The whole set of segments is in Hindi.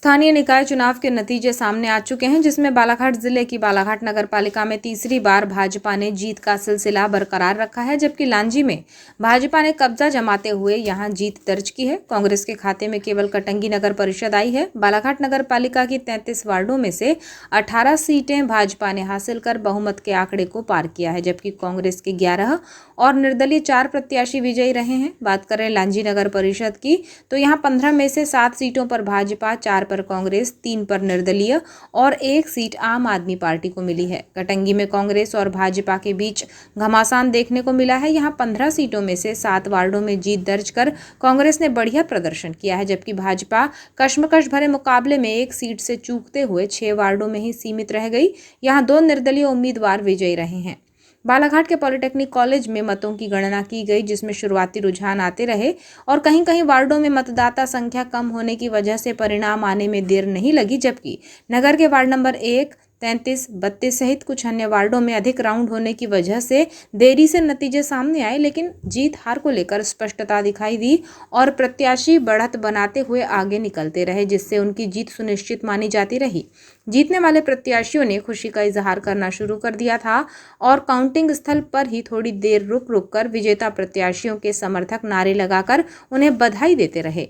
स्थानीय निकाय चुनाव के नतीजे सामने आ चुके हैं, जिसमें बालाघाट जिले की बालाघाट नगर पालिका में तीसरी बार भाजपा ने जीत का सिलसिला बरकरार रखा है, जबकि लांजी में भाजपा ने कब्जा जमाते हुए यहां जीत दर्ज की है। कांग्रेस के खाते में केवल कटंगी नगर परिषद आई है। बालाघाट नगर पालिका की 33 वार्डों में से 18 सीटें भाजपा ने हासिल कर बहुमत के आंकड़े को पार किया है, जबकि कांग्रेस के 11 और निर्दलीय 4 प्रत्याशी विजयी रहे हैं। बात करें लांजी नगर परिषद की, तो यहाँ 15 में से 7 सीटों पर भाजपा, 4 पर कांग्रेस, 3 पर निर्दलीय और 1 सीट आम आदमी पार्टी को मिली है। कटंगी में कांग्रेस और भाजपा के बीच घमासान देखने को मिला है। यहाँ 15 सीटों में से 7 वार्डों में जीत दर्ज कर कांग्रेस ने बढ़िया प्रदर्शन किया है, जबकि भाजपा कश्मकश भरे मुकाबले में 1 सीट से चूकते हुए 6 वार्डों में ही सीमित रह गई। यहाँ 2 निर्दलीय उम्मीदवार विजयी रहे हैं। बालाघाट के पॉलिटेक्निक कॉलेज में मतों की गणना की गई, जिसमें शुरुआती रुझान आते रहे और कहीं कहीं वार्डों में मतदाता संख्या कम होने की वजह से परिणाम आने में देर नहीं लगी, जबकि नगर के वार्ड नंबर 1, 33, 32 सहित कुछ अन्य वार्डों में अधिक राउंड होने की वजह से देरी से नतीजे सामने आए, लेकिन जीत हार को लेकर स्पष्टता दिखाई दी और प्रत्याशी बढ़त बनाते हुए आगे निकलते रहे, जिससे उनकी जीत सुनिश्चित मानी जाती रही। जीतने वाले प्रत्याशियों ने खुशी का इजहार करना शुरू कर दिया था और काउंटिंग स्थल पर ही थोड़ी देर रुक कर विजेता प्रत्याशियों के समर्थक नारे लगाकर उन्हें बधाई देते रहे।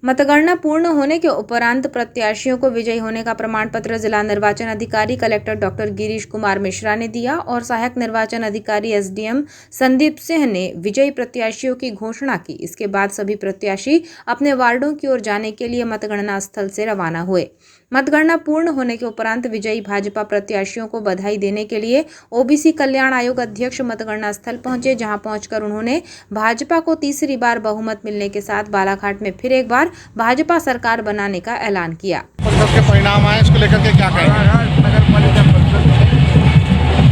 मतगणना पूर्ण होने के उपरांत प्रत्याशियों को विजयी होने का प्रमाण पत्र जिला निर्वाचन अधिकारी कलेक्टर डॉक्टर गिरीश कुमार मिश्रा ने दिया और सहायक निर्वाचन अधिकारी एसडीएम संदीप सिंह ने विजयी प्रत्याशियों की घोषणा की। इसके बाद सभी प्रत्याशी अपने वार्डों की ओर जाने के लिए मतगणना स्थल से रवाना हुए। मतगणना पूर्ण होने के उपरांत विजयी भाजपा प्रत्याशियों को बधाई देने के लिए ओबीसी कल्याण आयोग अध्यक्ष मतगणना स्थल पहुंचे, जहां पहुंचकर उन्होंने भाजपा को तीसरी बार बहुमत मिलने के साथ बालाघाट में फिर एक बार भाजपा सरकार बनाने का ऐलान किया। के परिणाम आए, इसको लेकर के क्या कहेंगे? नगर पालिका परिषद में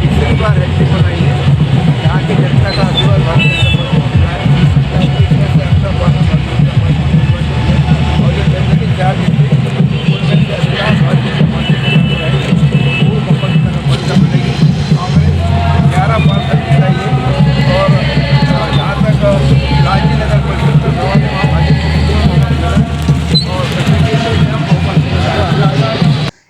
तीसरी बार हैट्रिक बनाई है। यहाँ की जनता का आशीर्वाद भारतीय जनता पार्टी और ये जनता 4 जितनी उनमें से अधिकांश भारतीय जनता पार्टी वो मुख्य नगर पालिका बनेगी। कांग्रेस 11 बार तक जिताई है और जहाँ तक लांजी नगर परिषद का सवाल है, वहाँ भाजपा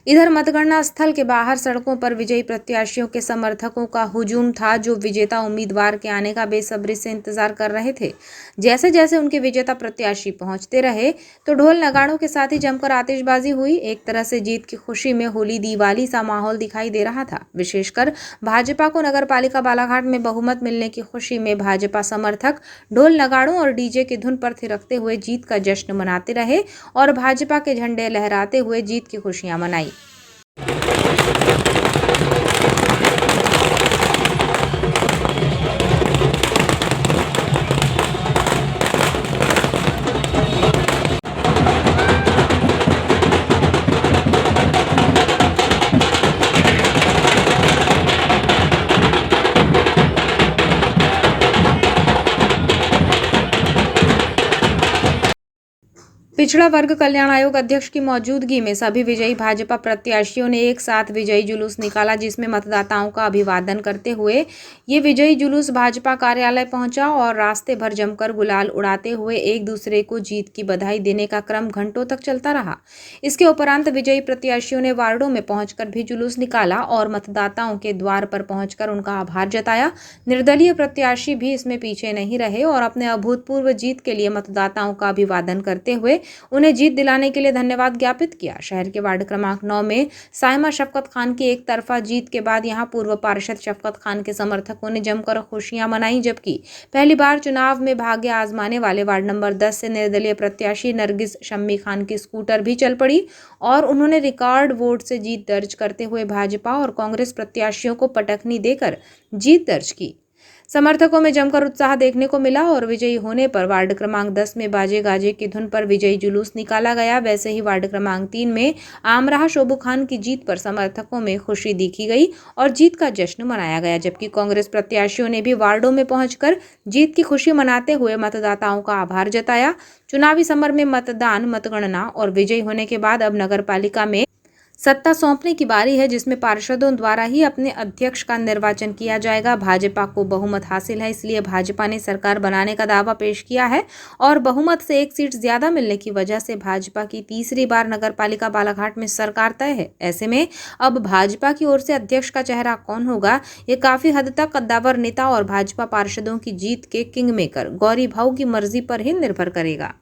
इधर मतगणना स्थल के बाहर सड़कों पर विजयी प्रत्याशियों के समर्थकों का हुजूम था, जो विजेता उम्मीदवार के आने का बेसब्री से इंतजार कर रहे थे। जैसे जैसे उनके विजेता प्रत्याशी पहुंचते रहे तो ढोल नगाड़ों के साथ ही जमकर आतिशबाजी हुई। एक तरह से जीत की खुशी में होली दिवाली सा माहौल दिखाई दे रहा था। विशेषकर भाजपा को नगर पालिका बालाघाट में बहुमत मिलने की खुशी में भाजपा समर्थक ढोल नगाड़ों और डीजे की धुन पर थिरकते हुए जीत का जश्न मनाते रहे और भाजपा के झंडे लहराते हुए जीत की खुशियां मनाई। पिछड़ा वर्ग कल्याण आयोग अध्यक्ष की मौजूदगी में सभी विजयी भाजपा प्रत्याशियों ने एक साथ विजयी जुलूस निकाला, जिसमें मतदाताओं का अभिवादन करते हुए ये विजयी जुलूस भाजपा कार्यालय पहुंचा और रास्ते भर जमकर गुलाल उड़ाते हुए एक दूसरे को जीत की बधाई देने का क्रम घंटों तक चलता रहा। इसके उपरांत विजयी प्रत्याशियों ने वार्डों में पहुंचकर भी जुलूस निकाला और मतदाताओं के द्वार पर पहुंचकर उनका आभार जताया। निर्दलीय प्रत्याशी भी इसमें पीछे नहीं रहे और अपने अभूतपूर्व जीत के लिए मतदाताओं का अभिवादन करते हुए उन्हें जीत दिलाने के लिए धन्यवाद ज्ञापित किया। शहर के वार्ड क्रमांक 9 में साइमा शफकत खान की एक तरफा जीत के बाद यहां पूर्व पार्षद शफकत खान के समर्थकों ने जमकर खुशियां मनाई, जबकि पहली बार चुनाव में भाग्य आजमाने वाले वार्ड नंबर 10 से निर्दलीय प्रत्याशी नरगिस शम्मी खान की स्कूटर भी चल पड़ी और उन्होंने रिकॉर्ड वोट से जीत दर्ज करते हुए भाजपा और कांग्रेस प्रत्याशियों को पटखनी देकर जीत दर्ज की। समर्थकों में जमकर उत्साह देखने को मिला और विजयी होने पर वार्ड क्रमांक 10 में बाजे गाजे की धुन पर विजयी जुलूस निकाला गया। वैसे ही वार्ड क्रमांक 3 में आमराह शोभू खान की जीत पर समर्थकों में खुशी दिखी गई और जीत का जश्न मनाया गया, जबकि कांग्रेस प्रत्याशियों ने भी वार्डों में पहुंचकर जीत की खुशी मनाते हुए मतदाताओं का आभार जताया। चुनावी समर में मतदान, मतगणना और विजयी होने के बाद अब नगर पालिका में सत्ता सौंपने की बारी है, जिसमें पार्षदों द्वारा ही अपने अध्यक्ष का निर्वाचन किया जाएगा। भाजपा को बहुमत हासिल है, इसलिए भाजपा ने सरकार बनाने का दावा पेश किया है और बहुमत से एक सीट ज्यादा मिलने की वजह से भाजपा की तीसरी बार नगर पालिका बालाघाट में सरकार तय है। ऐसे में अब भाजपा की ओर से अध्यक्ष का चेहरा कौन होगा, ये काफी हद तक कद्दावर नेता और भाजपा पार्षदों की जीत के किंग मेकर गौरी भाऊ की मर्जी पर ही निर्भर करेगा।